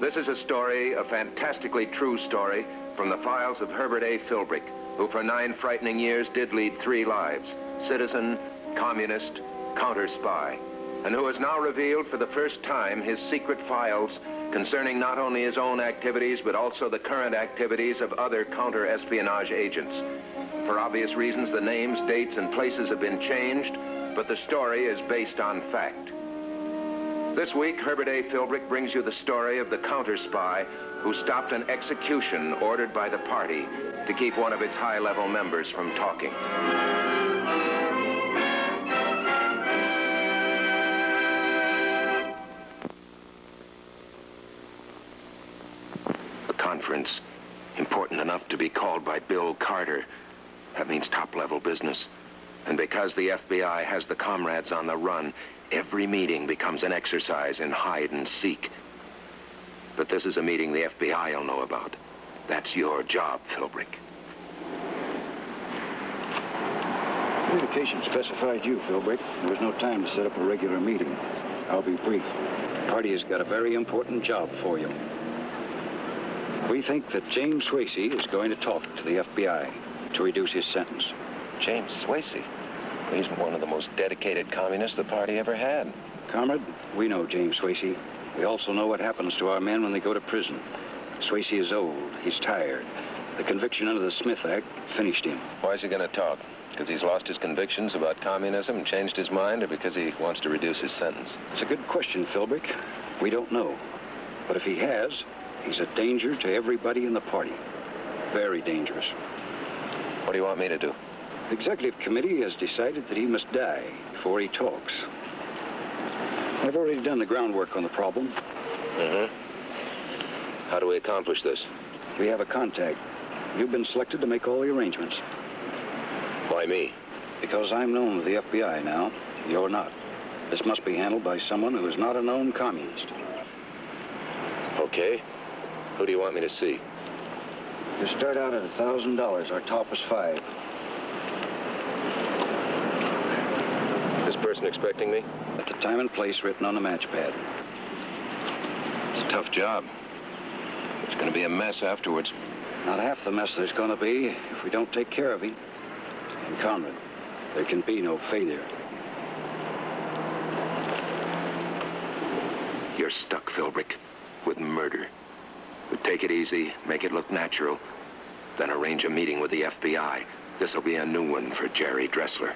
This is a story, a fantastically true story, from the files of Herbert A. Philbrick, who for 9 frightening years did lead 3 lives: citizen, communist, counter-spy, and who has now revealed for the first time his secret files concerning not only his own activities, but also the current activities of other counter-espionage agents. For obvious reasons, the names, dates, and places have been changed, but the story is based on fact. This week, Herbert A. Philbrick brings you the story of the counter-spy who stopped an execution ordered by the party to keep one of its high-level members from talking. A conference, important enough to be called by Bill Carter. That means top-level business. And because the FBI has the comrades on the run, every meeting becomes an exercise in hide and seek. But this is a meeting the FBI will know about. That's your job, Philbrick. Communication specified you, Philbrick. There was no time to set up a regular meeting. I'll be brief. The party has got a very important job for you. We think that James Swayze is going to talk to the FBI to reduce his sentence. James Swayze? He's one of the most dedicated communists the party ever had. Comrade, we know James Swayze. We also know what happens to our men when they go to prison. Swayze is old. He's tired. The conviction under the Smith Act finished him. Why is he going to talk? Because he's lost his convictions about communism and changed his mind, or because he wants to reduce his sentence? It's a good question, Philbrick. We don't know. But if he has, he's a danger to everybody in the party. Very dangerous. What do you want me to do? The executive committee has decided that he must die before he talks. I've already done the groundwork on the problem. How do we accomplish this? We have a contact. You've been selected to make all the arrangements. Why me? Because I'm known to the FBI now. You're not. This must be handled by someone who is not a known communist. Okay. Who do you want me to see? You start out at $1,000. Our top is 5. This person expecting me? At the time and place written on the match pad. It's a tough job. It's going to be a mess afterwards. Not half the mess there's going to be if we don't take care of him. And Conrad, there can be no failure. You're stuck, Philbrick, with murder. But take it easy, make it look natural, then arrange a meeting with the FBI. This'll be a new one for Jerry Dressler.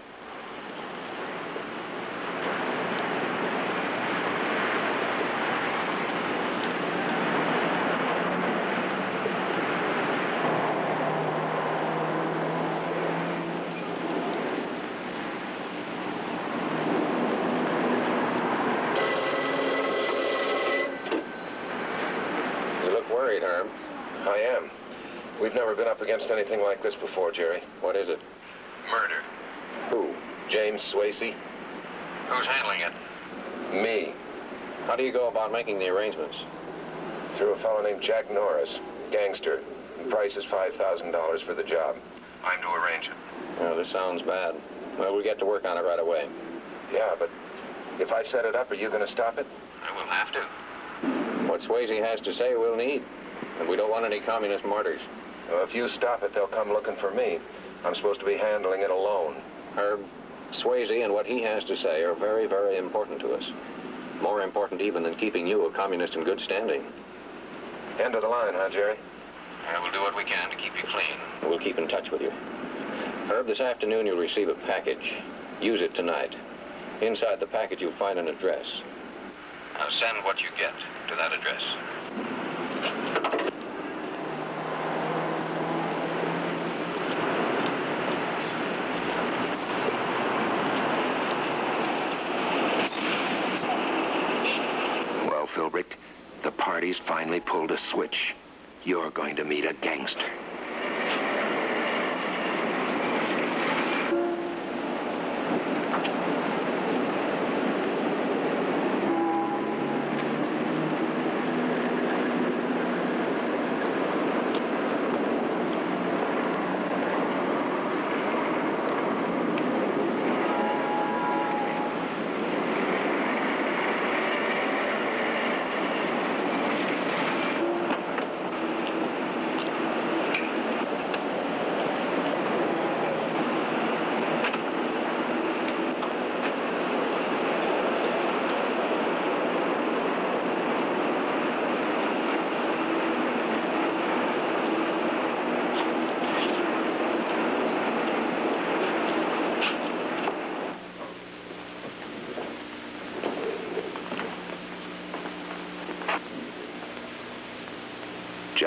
Herb. I am. We've never been up against anything like this before, Jerry. What is it? Murder. Who? James Swayze? Who's handling it? Me. How do you go about making the arrangements? Through a fellow named Jack Norris, gangster. The price is $5,000 for the job. I'm to arrange it. Well, this sounds bad. Well, we'll get to work on it right away. Yeah, but if I set it up, are you going to stop it? I will have to. What Swayze has to say, we'll need. And we don't want any communist martyrs. Well, if you stop it, they'll come looking for me. I'm supposed to be handling it alone. Herb, Swayze and what he has to say are very, very important to us. More important even than keeping you a communist in good standing. End of the line, huh, Jerry? We'll do what we can to keep you clean. We'll keep in touch with you. Herb, this afternoon you'll receive a package. Use it tonight. Inside the package you'll find an address. Now send what you get to that address. Well, Philbrick, the party's finally pulled a switch. You're going to meet a gangster.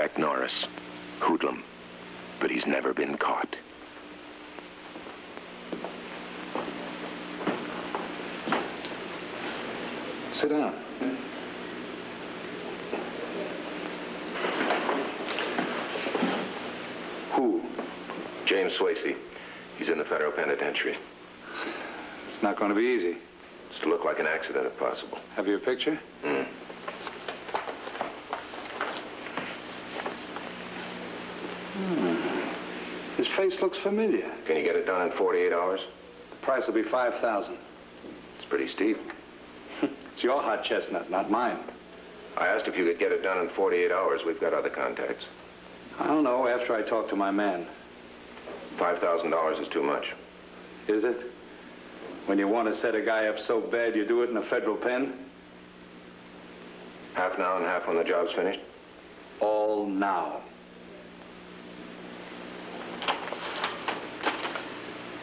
Jack Norris, hoodlum, but he's never been caught. Sit down. Who? James Swayze. He's in the federal penitentiary. It's not going to be easy. It's to look like an accident if possible. Have you a picture? His face looks familiar. Can you get it done in 48 hours? The price will be $5,000. It's pretty steep. It's your hot chestnut, not mine. I asked if you could get it done in 48 hours. We've got other contacts. I don't know, after I talk to my man. $5,000 is too much. Is it? When you want to set a guy up so bad, you do it in a federal pen? Half now and half when the job's finished? All now.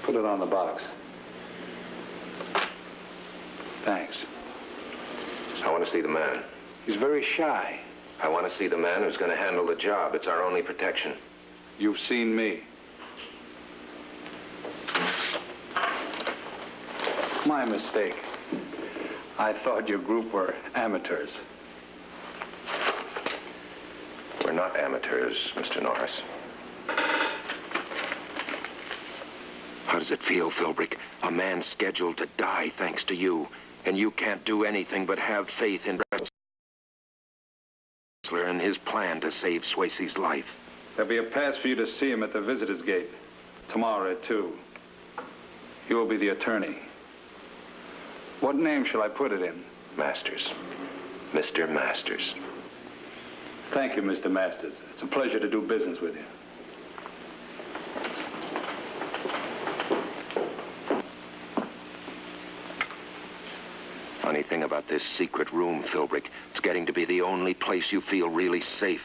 Put it on the box. Thanks. I want to see the man. He's very shy. I want to see the man who's going to handle the job. It's our only protection. You've seen me. My mistake. I thought your group were amateurs. We're not amateurs, Mr. Norris. How does it feel, Philbrick? A man scheduled to die thanks to you, and you can't do anything but have faith in Wrestler and his plan to save Swayze's life. There'll be a pass for you to see him at the visitor's gate. Tomorrow at 2. He will be the attorney. What name shall I put it in? Masters. Mr. Masters. Thank you, Mr. Masters. It's a pleasure to do business with you. Funny thing about this secret room, Philbrick, it's getting to be the only place you feel really safe.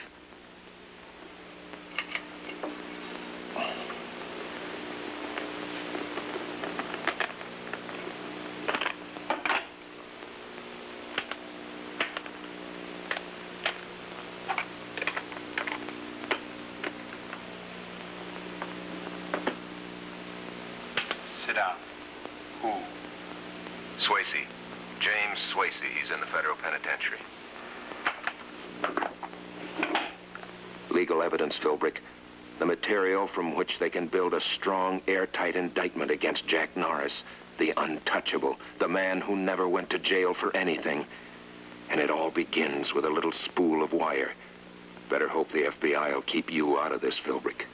Sit down. Who? Swayze. James Swayze. He's in the federal penitentiary. Legal evidence, Philbrick. The material from which they can build a strong, airtight indictment against Jack Norris, the untouchable, the man who never went to jail for anything. And it all begins with a little spool of wire. Better hope the FBI will keep you out of this, Philbrick.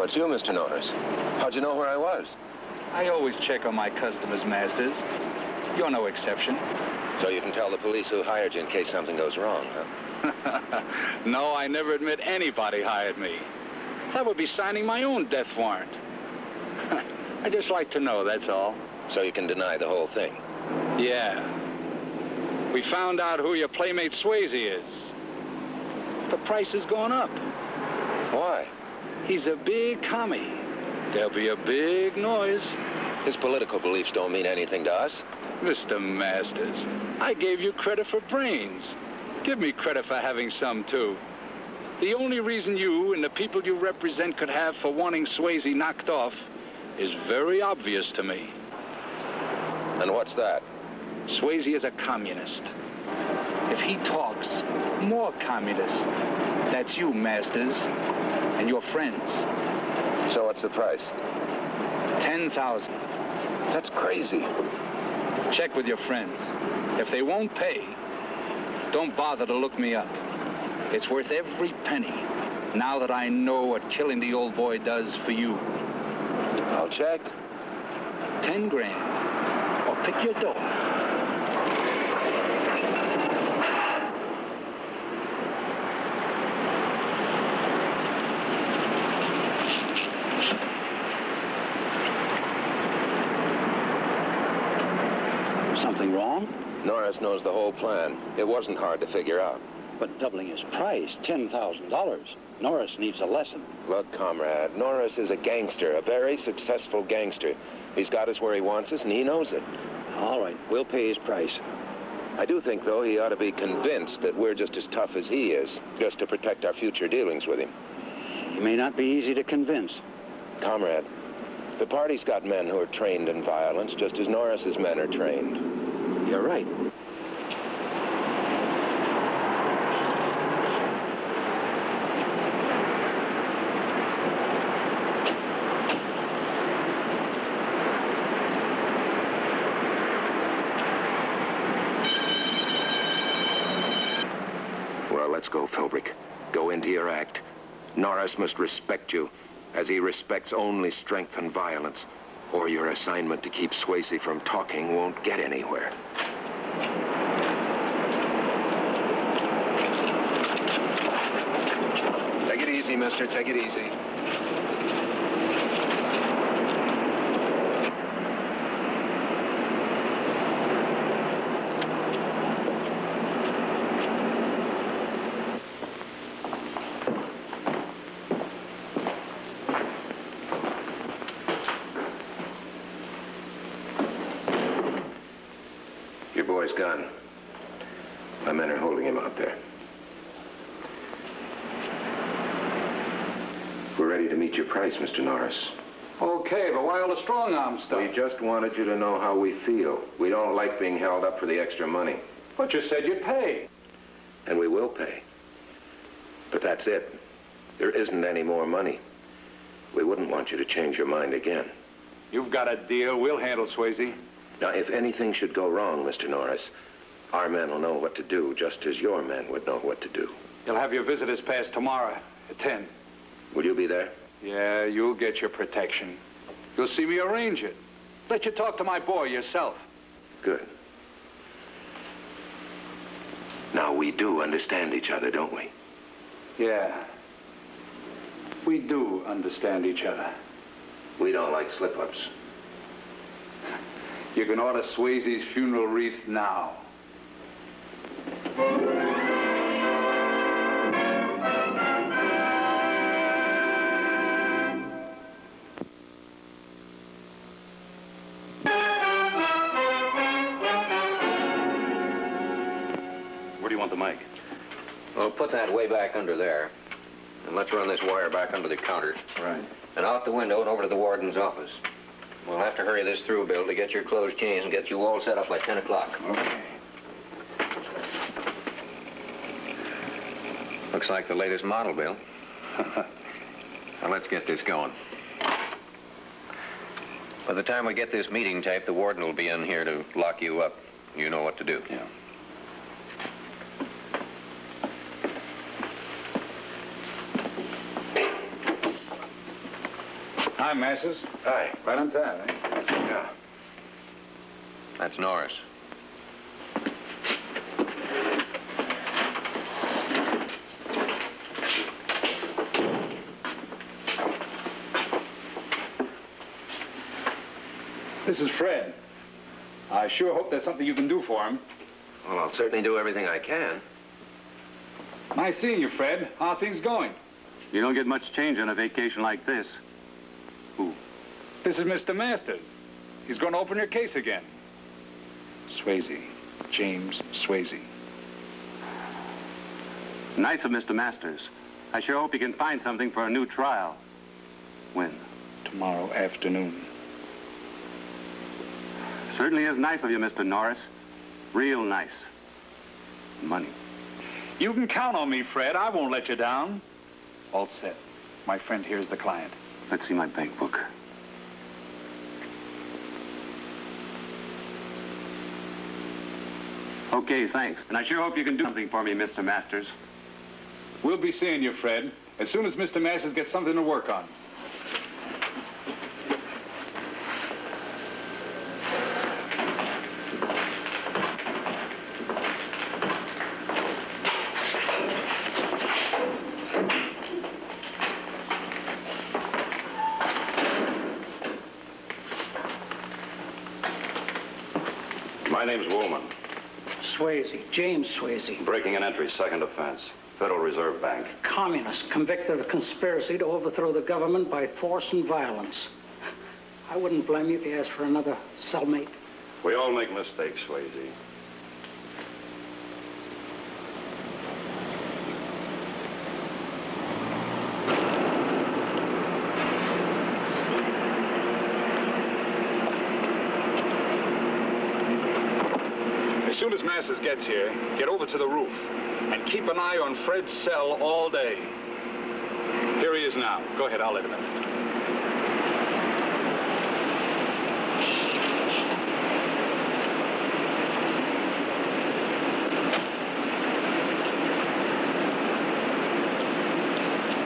It's you, Mr. Norris. How'd you know where I was? I always check on my customers, Masters. You're no exception. So you can tell the police who hired you in case something goes wrong, huh? No, I never admit anybody hired me. That would be signing my own death warrant. I just like to know, that's all. So you can deny the whole thing? Yeah. We found out who your playmate Swayze is. The price has gone up. Why? He's a big commie. There'll be a big noise. His political beliefs don't mean anything to us. Mr. Masters, I gave you credit for brains. Give me credit for having some, too. The only reason you and the people you represent could have for wanting Swayze knocked off is very obvious to me. And what's that? Swayze is a communist. If he talks, more communist. That's you, Masters, and your friends. So what's the price? 10,000. That's crazy. Check with your friends. If they won't pay, don't bother to look me up. It's worth every penny, now that I know what killing the old boy does for you. I'll check. 10 grand, or pick your door. Something wrong? Norris knows the whole plan. It wasn't hard to figure out. But doubling his price, $10,000. Norris needs a lesson. Look, comrade, Norris is a gangster, a very successful gangster. He's got us where he wants us, and he knows it. All right, we'll pay his price. I do think, though, he ought to be convinced that we're just as tough as he is, just to protect our future dealings with him. He may not be easy to convince. Comrade, the party's got men who are trained in violence, just as Norris's men are trained. You're right. Well, let's go, Philbrick. Go into your act. Norris must respect you, as he respects only strength and violence, or your assignment to keep Swayze from talking won't get anywhere. Take it easy, mister. Take it easy. Your boy's gone. My men are holding him out there. We're ready to meet your price, Mr. Norris. Okay, but why all the strong-arm stuff? We just wanted you to know how we feel. We don't like being held up for the extra money. But you said you'd pay. And we will pay. But that's it. There isn't any more money. We wouldn't want you to change your mind again. You've got a deal. We'll handle Swayze. Now, if anything should go wrong, Mr. Norris, our men will know what to do, just as your men would know what to do. You'll have your visitors pass tomorrow at 10. Will you be there? Yeah, you'll get your protection. You'll see me arrange it. Let you talk to my boy yourself. Good. Now, we do understand each other, don't we? Yeah. We do understand each other. We don't like slip-ups. You can order Swayze's funeral wreath now. Where do you want the mic? Well, put that way back under there. And let's run this wire back under the counter. Right. And out the window and over to the warden's office. We'll have to hurry this through, Bill, to get your clothes changed and get you all set up by 10 o'clock. Okay. Looks like the latest model, Bill. Now, let's get this going. By the time we get this meeting taped, the warden will be in here to lock you up. You know what to do. Yeah. Hi, Masters. Hi. Right on time, eh? Yeah. That's Norris. This is Fred. I sure hope there's something you can do for him. Well, I'll certainly do everything I can. Nice seeing you, Fred. How are things going? You don't get much change on a vacation like this. Who? This is Mr. Masters. He's going to open your case again. Swayze. James Swayze. Nice of Mr. Masters. I sure hope you can find something for a new trial. When? Tomorrow afternoon. Certainly is nice of you, Mr. Norris. Real nice. Money. You can count on me, Fred. I won't let you down. All set. My friend here's the client. Let's see my bank book. Okay, thanks. And I sure hope you can do something for me, Mr. Masters. We'll be seeing you, Fred, as soon as Mr. Masters gets something to work on. My name's Woolman. Swayze, James Swayze. Breaking and entry, second offense. Federal Reserve Bank. Communist, convicted of conspiracy to overthrow the government by force and violence. I wouldn't blame you if you asked for another cellmate. We all make mistakes, Swayze. As soon as Masters gets here, get over to the roof and keep an eye on Fred's cell all day. Here he is now. Go ahead, I'll let him in.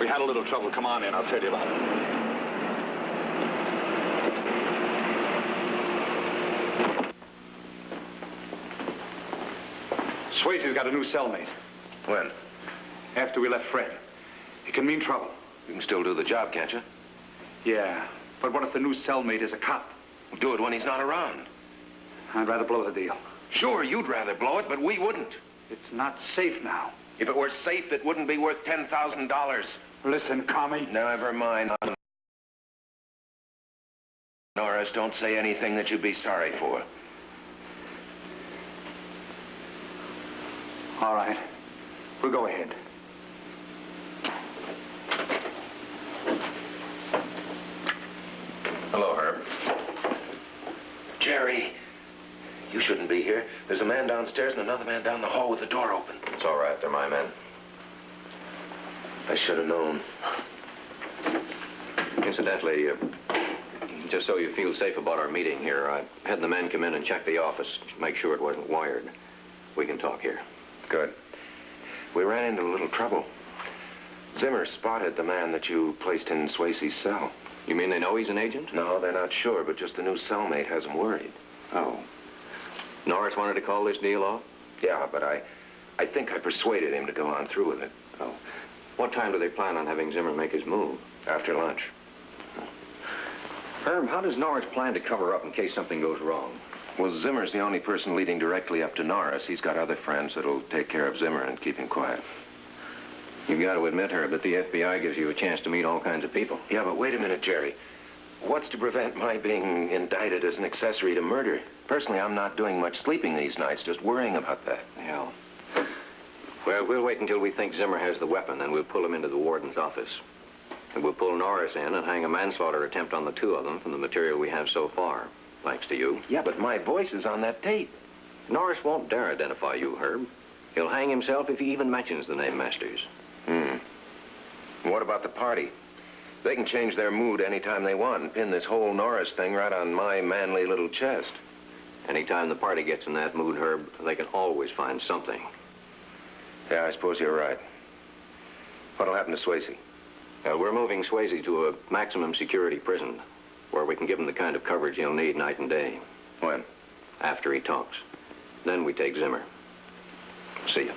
We had a little trouble. Come on in, I'll tell you about it. Swayze's got a new cellmate. When? After we left Fred. It can mean trouble. You can still do the job, can't you? Yeah, but what if the new cellmate is a cop? We'll do it when he's not around. I'd rather blow the deal. Sure, you'd rather blow it, but we wouldn't. It's not safe now. If it were safe, it wouldn't be worth $10,000. Listen, Commie. Never mind. Norris, don't say anything that you'd be sorry for. All right. We'll go ahead. Hello, Herb. Jerry, you shouldn't be here. There's a man downstairs and another man down the hall with the door open. It's all right. They're my men. I should have known. Incidentally, just so you feel safe about our meeting here, I had the men come in and check the office, make sure it wasn't wired. We can talk here. Good. We ran into a little trouble. Zimmer spotted the man that you placed in Swayze's cell. You mean they know he's an agent? No, they're not sure, but just the new cellmate has them worried. Oh. Norris wanted to call this deal off? Yeah, but I think I persuaded him to go on through with it. Oh. What time do they plan on having Zimmer make his move? After lunch. Herb, how does Norris plan to cover up in case something goes wrong? Well, Zimmer's the only person leading directly up to Norris. He's got other friends that'll take care of Zimmer and keep him quiet. You've got to admit, Herb, that the FBI gives you a chance to meet all kinds of people. Yeah, but wait a minute, Jerry. What's to prevent my being indicted as an accessory to murder? Personally, I'm not doing much sleeping these nights, just worrying about that. Yeah. Well, we'll wait until we think Zimmer has the weapon, and we'll pull him into the warden's office. And we'll pull Norris in and hang a manslaughter attempt on the two of them from the material we have so far. Thanks to you. Yeah, but my voice is on that tape. Norris won't dare identify you, Herb. He'll hang himself if he even mentions the name Masters. What about the party? They can change their mood anytime they want and pin this whole Norris thing right on my manly little chest. Anytime the party gets in that mood, Herb, they can always find something. Yeah, I suppose you're right. What'll happen to Swayze? We're moving Swayze to a maximum security prison where we can give him the kind of coverage he'll need night and day. When? After he talks. Then we take Zimmer. See you.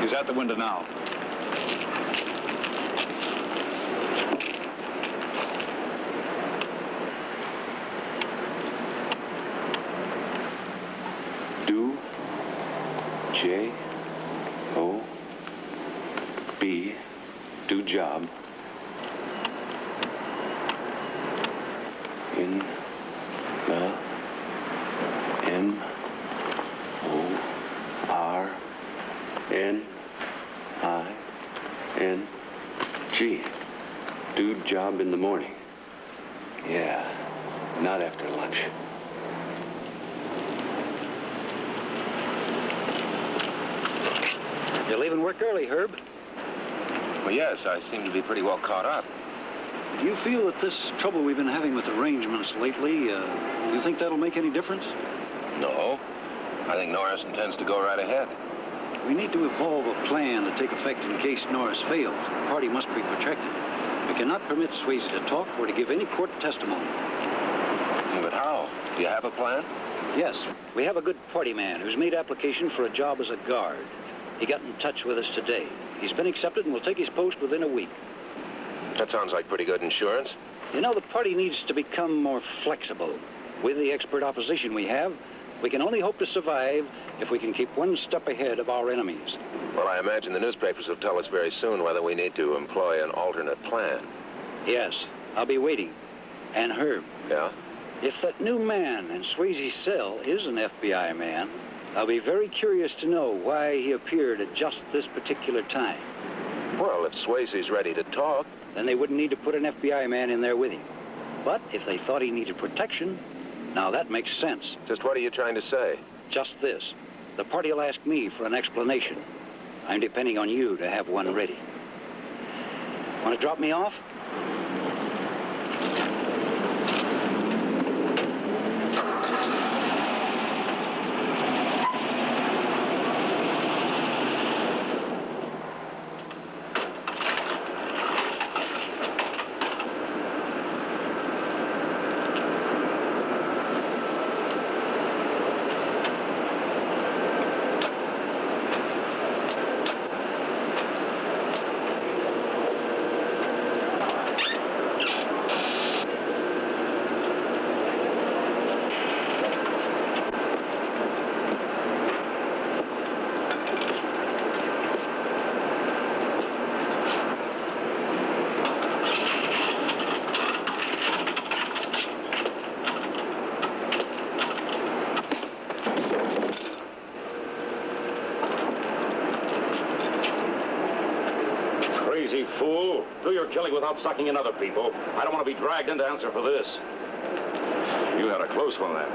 He's at the window now. Do J O B do job in the M O R N I N G. Do job in the morning. Yeah, not after lunch. You're leaving work early, Herb. Well, yes, I seem to be pretty well caught up. Do you feel that this trouble we've been having with arrangements lately, do you think that'll make any difference? No. I think Norris intends to go right ahead. We need to evolve a plan to take effect in case Norris fails. The party must be protected. We cannot permit Swayze to talk or to give any court testimony. But how? Do you have a plan? Yes, we have a good party man who's made application for a job as a guard. He got in touch with us today. He's been accepted and will take his post within a week. That sounds like pretty good insurance. You know, the party needs to become more flexible. With the expert opposition we have, we can only hope to survive if we can keep one step ahead of our enemies. Well, I imagine the newspapers will tell us very soon whether we need to employ an alternate plan. Yes, I'll be waiting. And Herb. Yeah? If that new man in Swayze's cell is an FBI man, I'll be very curious to know why he appeared at just this particular time. Well, if Swayze's ready to talk... Then they wouldn't need to put an FBI man in there with him. But if they thought he needed protection, now that makes sense. Just what are you trying to say? Just this. The party will ask me for an explanation. I'm depending on you to have one ready. Want to drop me off? Crazy fool. Do your killing without sucking in other people. I don't want to be dragged in to answer for this. You had a close one, then.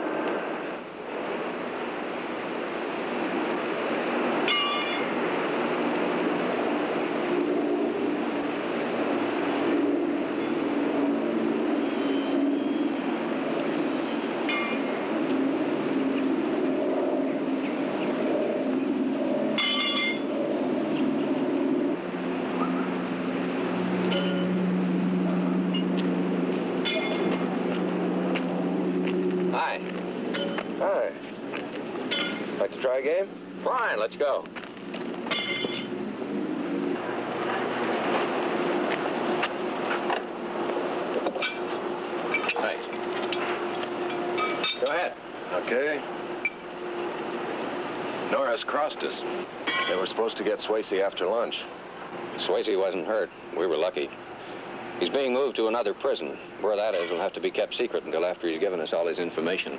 Hi. Like to try a game? Fine, let's go. Thanks. Go ahead. Okay. Norris crossed us. They were supposed to get Swayze after lunch. Swayze wasn't hurt. We were lucky. He's being moved to another prison. Where that is will have to be kept secret until after he's given us all his information.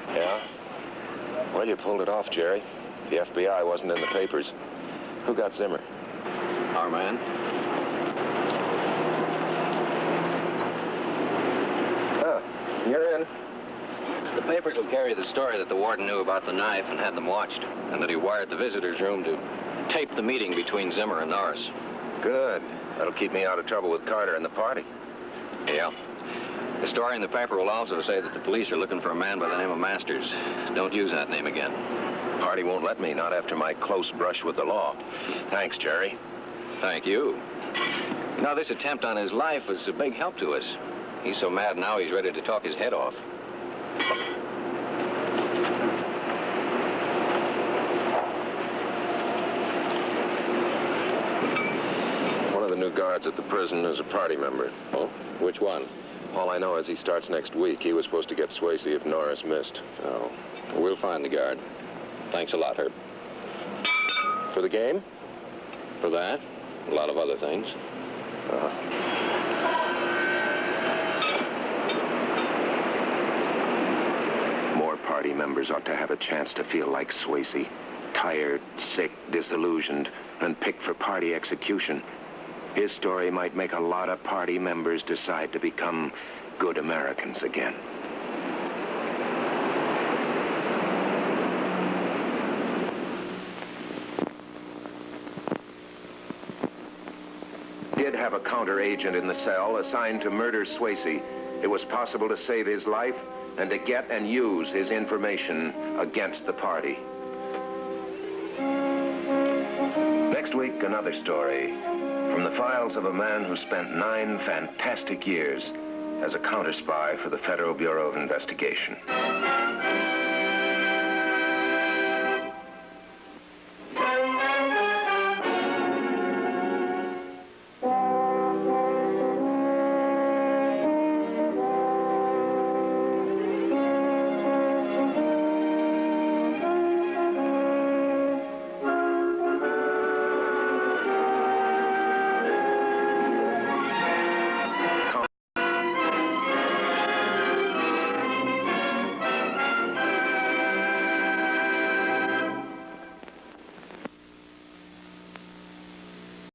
Yeah? Well, you pulled it off, Jerry. The FBI wasn't in the papers. Who got Zimmer? Our man? You're in. The papers will carry the story that the warden knew about the knife and had them watched, and that he wired the visitor's room to tape the meeting between Zimmer and Norris. Good. That'll keep me out of trouble with Carter and the party. Yeah. The story in the paper will also say that the police are looking for a man by the name of Masters. Don't use that name again. Party won't let me, not after my close brush with the law. Thanks, Jerry. Thank you. You know, this attempt on his life was a big help to us. He's so mad now he's ready to talk his head off. One of the new guards at the prison is a party member. Oh? Which one? All I know is he starts next week. He was supposed to get Swayze if Norris missed. Oh. We'll find the guard. Thanks a lot, Herb. For the game? For that, a lot of other things. More party members ought to have a chance to feel like Swayze. Tired, sick, disillusioned, and picked for party execution. His story might make a lot of party members decide to become good Americans again. Did have a counter-agent in the cell assigned to murder Swayze. It was possible to save his life and to get and use his information against the party. Next week, another story. From the files of a man who spent 9 fantastic years as a counter spy for the Federal Bureau of Investigation.